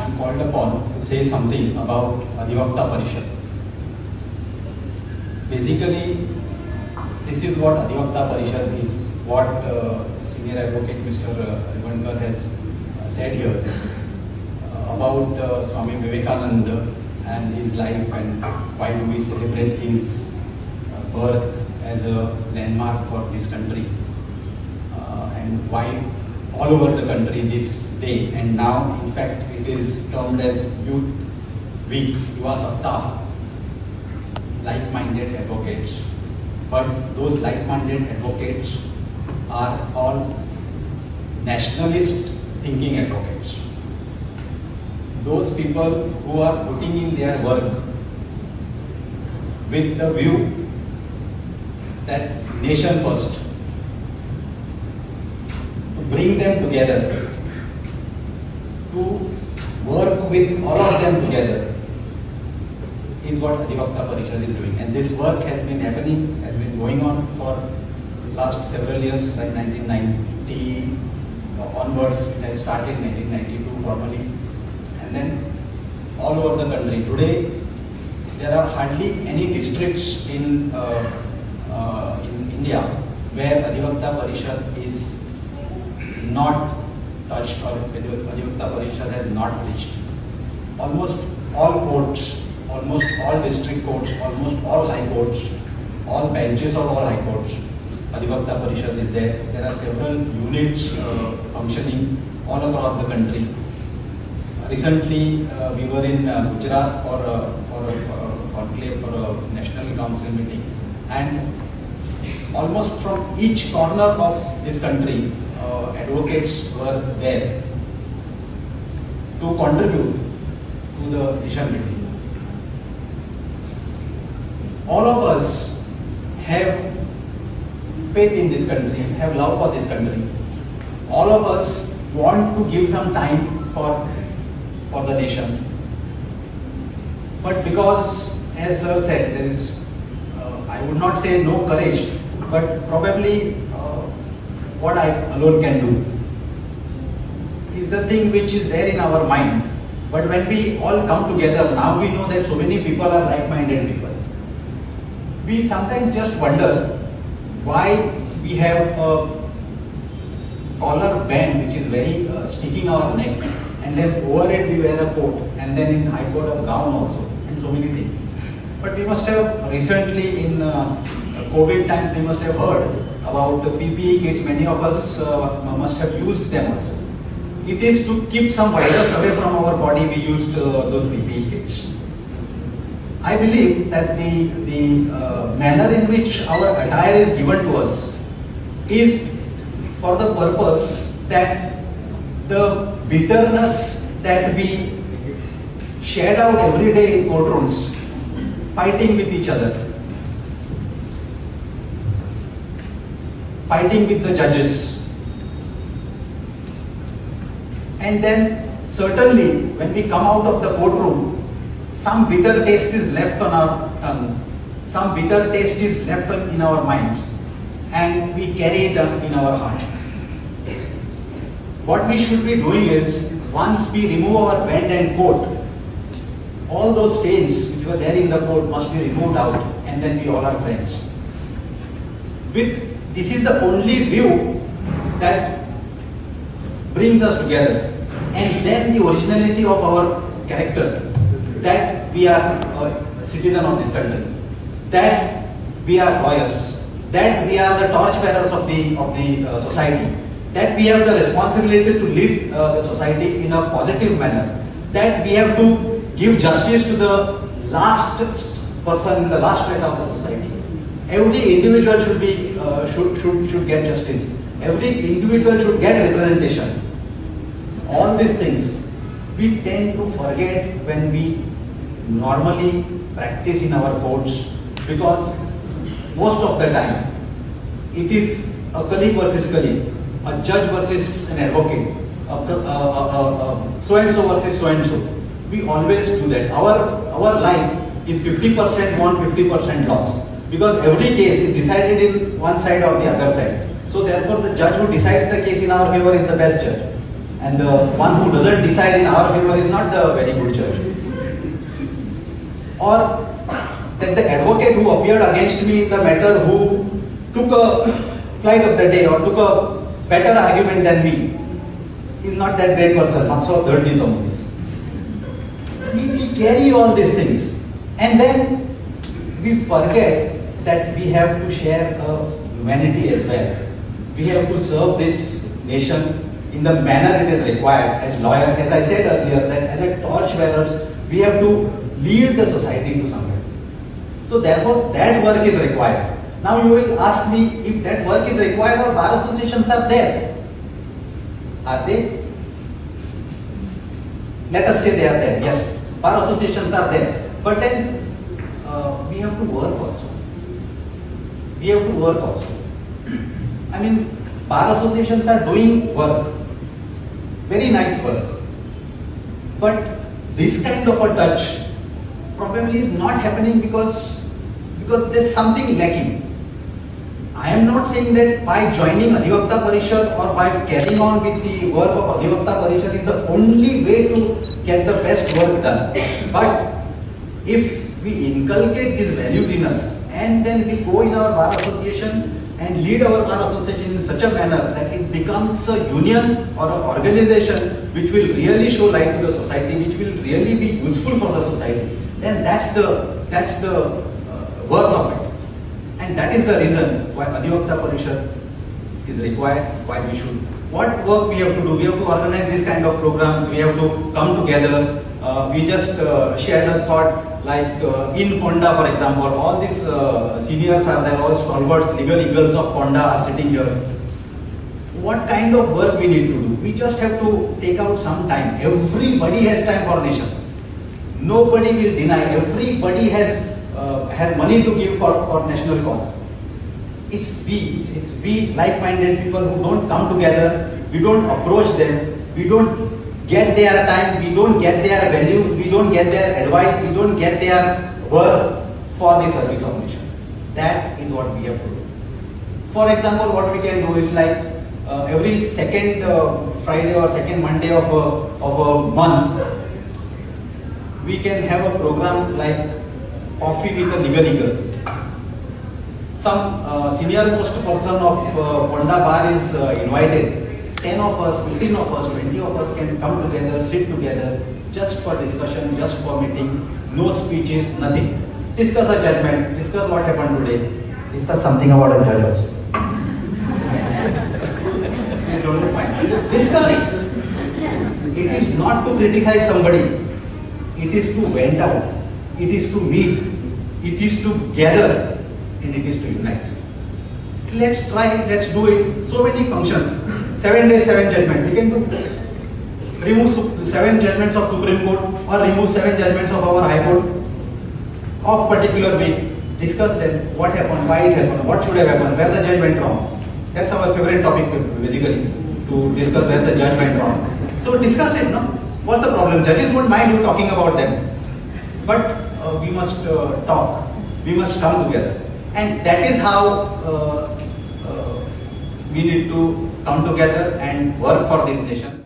am called upon to say something about Adhivakta Parishad. Basically, this is what Adhivakta Parishad is, what Senior Advocate Mr. Gomantak has said here about Swami Vivekananda and his life, and why do we celebrate his birth as a landmark for this country, and why all over the country this day. And now in fact it is termed as Youth Week, Yuva Saptah, like-minded advocates. But those like-minded advocates are all nationalist thinking advocates. Those people who are putting in their work with the view that nation first, to bring them together, to work with all of them together, is what Adhivakta Parishad is doing. And this work has been happening, has been going on for last several years, like 1990 onwards. It has started in 1992 formally, and then all over the country. Today, there are hardly any districts in India where Adhivakta Parishad is not touched, or Adhivakta Parishad has not reached. Almost all courts, almost all district courts, almost all high courts, all benches of all high courts, Adhivakta Parishad is there. There are several units functioning all across the country. Recently, we were in Gujarat for a conclave, for a national council meeting, and almost from each corner of this country, advocates were there to contribute to the decision making. All of us have faith in this country, have love for this country. All of us want to give some time for the nation. But because, as Sir said, there is, I would not say no courage, but probably what I alone can do is the thing which is there in our mind. But when we all come together, now we know that so many people are like-minded people. We sometimes just wonder why we have a collar band which is very sticking our neck, and then over it we wear a coat, and then in high coat a gown also, and so many things. But we must have recently in COVID times, we must have heard about the PPE kits. Many of us must have used them also. It is to keep some virus away from our body we used those PPE kits. I believe that the manner in which our attire is given to us is for the purpose that the bitterness that we shed out every day in courtrooms, fighting with each other, fighting with the judges, and then certainly when we come out of the courtroom, some bitter taste is left on our tongue, some bitter taste is left in our minds, and we carry it in our heart. What we should be doing is, once we remove our band and coat, all those stains which were there in the coat must be removed out, and then we all are friends. This is the only view that brings us together, and then the originality of our character, that we are a citizen of this country, that we are lawyers, that we are the torchbearers of the society, that we have the responsibility to lead the society in a positive manner, that we have to give justice to the last person in the last strata of the society. Every individual should be should get justice. Every individual should get representation. All these things we tend to forget when we normally practice in our courts, because most of the time it is a colleague versus colleague, a judge versus an advocate, so and so versus so and so. We always do that. Our life is 50% won, 50% lost, because every case is decided in one side or the other side. So therefore the judge who decides the case in our favor is the best judge, And the one who doesn't decide in our favor is not the very good judge. Or that the advocate who appeared against me in the matter, who took a flight of the day or took a better argument than me, is not that great person, not so dirty Thomas. We carry all these things, and then we forget that we have to share humanity as well. We have to serve this nation in the manner it is required as lawyers. As I said earlier, that as a torch bearers, we have to lead the society to somewhere. So therefore, that work is required. Now you will ask me, if that work is required, or bar associations are there. Are they? Let us say they are there. Yes, bar associations are there. But then we have to work also. We have to work also. I mean, bar associations are doing work. Very nice work. But this kind of a touch probably is not happening because there's something lacking. I am not saying that by joining Adhivakta Parishad or by carrying on with the work of Adhivakta Parishad is the only way to get the best work done. But if we inculcate these values in us and then we go in our bar association and lead our bar association in such a manner that it becomes a union or an organization which will really show light to the society, which will really be useful for the society, then that's the work of it. And that is the reason why Adhivakta Parishad is required, why we should. What work we have to do? We have to organize these kind of programs, we have to come together. We just shared a thought, like in Ponda, for example, all these seniors are there, all stalwarts, legal eagles of Ponda are sitting here. What kind of work we need to do? We just have to take out some time. Everybody has time for nation. Nobody will deny. Everybody has money to give for national cause. It's we like-minded people who don't come together. We don't approach them. We don't get their time, we don't get their value, we don't get their advice, we don't get their work for the service of nation. That is what we have to do. For example, what we can do is like every second Friday or second Monday of a month, we can have a program like Coffee with a Legal Eagle. Some senior most person of Ponda Bar is invited. 10 of us, 15 of us, 20 of us can come together, sit together, just for discussion, just for meeting, no speeches, nothing. Discuss a judgment, discuss what happened today, discuss something about a judge also. You don't find. Discuss. It is not to criticize somebody, it is to vent out, it is to meet, it is to gather, and it is to unite. Let's try, let's do it. So many functions. 7 days, 7 judgment. We can do. Remove 7 judgments of Supreme Court or remove 7 judgments of our High Court of particular week. Discuss them. What happened? Why it happened? What should have happened? Where the judge went wrong? That's our favorite topic basically, to discuss where the judge went wrong. So discuss it, no? What's the problem? Judges won't mind you talking about them. But we must talk. We must come together. And that is how we need to come together and work for this nation.